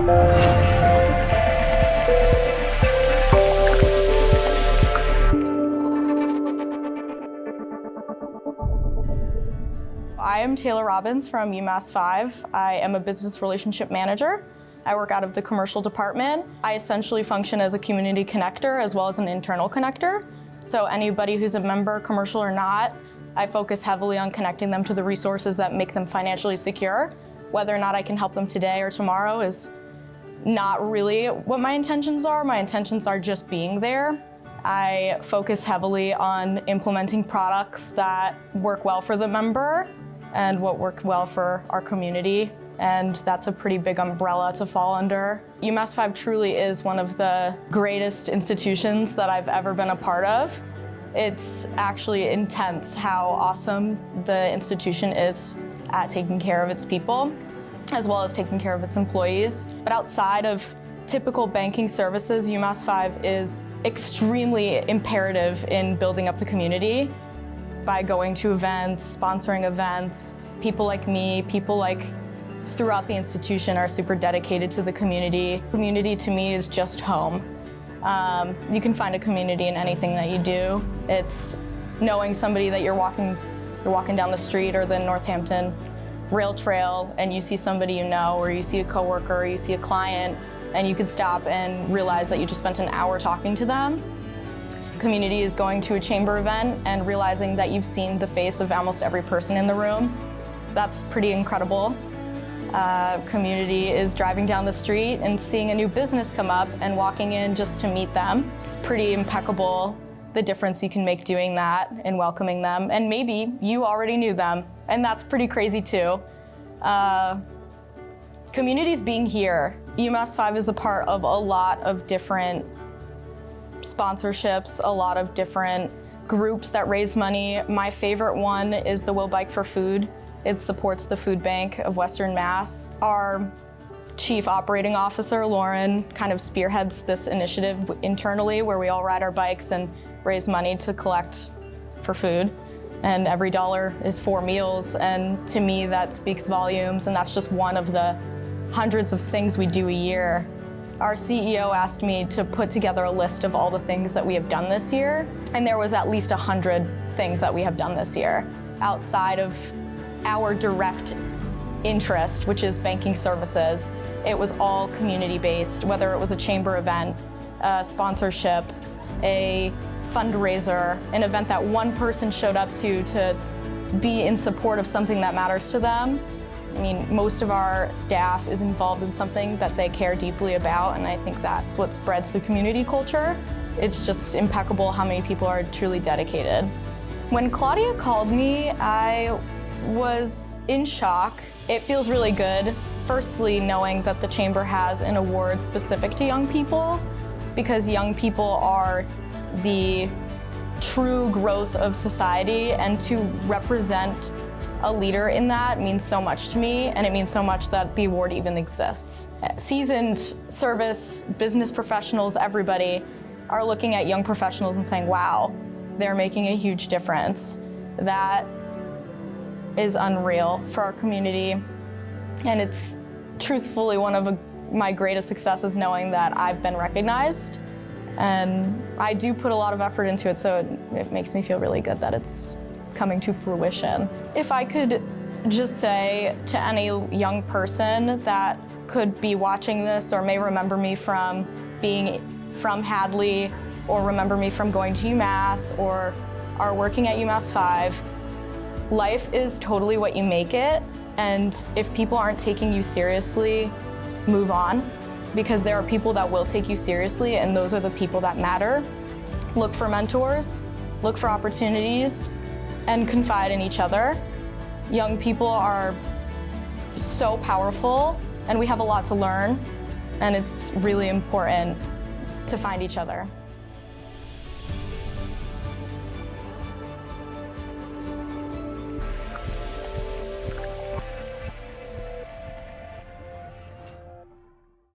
I am Taylor Robbins from UMassFive. I am a business relationship manager. I work out of the commercial department. I essentially function as a community connector as well as an internal connector. So anybody who's a member, commercial or not, I focus heavily on connecting them to the resources that make them financially secure. Whether or not I can help them today or tomorrow is not really what my intentions are. My intentions are just being there. I focus heavily on implementing products that work well for the member and what work well for our community. And that's a pretty big umbrella to fall under. UMassFive truly is one of the greatest institutions that I've ever been a part of. It's actually intense how awesome the institution is at taking care of its people, as well as taking care of its employees. But outside of typical banking services, UMassFive is extremely imperative in building up the community by going to events, sponsoring events. People like me, people like throughout the institution are super dedicated to the community. Community to me is just home. You can find a community in anything that you do. It's knowing somebody that you're walking down the street or the Northampton rail trail and you see somebody you know, or you see a coworker, or you see a client, and you can stop and realize that you just spent an hour talking to them. Community is going to a chamber event and realizing that you've seen the face of almost every person in the room. That's pretty incredible. Community is driving down the street and seeing a new business come up and walking in just to meet them. It's pretty impeccable, the difference you can make doing that and welcoming them. And maybe you already knew them, and that's pretty crazy too. Communities being here. UMassFive is a part of a lot of different sponsorships, a lot of different groups that raise money. My favorite one is the Will Bike for Food. It supports the food bank of Western Mass. Our chief operating officer, Lauren, kind of spearheads this initiative internally where we all ride our bikes and raise money to collect for food. And every dollar is 4 meals. And to me, that speaks volumes. And that's just one of the hundreds of things we do a year. Our CEO asked me to put together a list of all the things that we have done this year. And there was at least 100 things that we have done this year outside of our direct interest, which is banking services. It was all community-based, whether it was a chamber event, a sponsorship, a fundraiser, an event that one person showed up to be in support of something that matters to them. I mean, most of our staff is involved in something that they care deeply about, and I think that's what spreads the community culture. It's just impeccable how many people are truly dedicated. When Claudia called me, I was in shock. It feels really good. Firstly, knowing that the Chamber has an award specific to young people, because young people are the true growth of society, and to represent a leader in that means so much to me, and it means so much that the award even exists. Seasoned service, business professionals, everybody are looking at young professionals and saying, wow, they're making a huge difference. That is unreal for our community. And it's truthfully one of my greatest successes, knowing that I've been recognized. And I do put a lot of effort into it, so it makes me feel really good that it's coming to fruition. If I could just say to any young person that could be watching this or may remember me from being from Hadley, or remember me from going to UMass, or are working at UMassFive, life is totally what you make it, and if people aren't taking you seriously, move on, because there are people that will take you seriously, and those are the people that matter. Look for mentors, look for opportunities, and confide in each other. Young people are so powerful, and we have a lot to learn, and it's really important to find each other.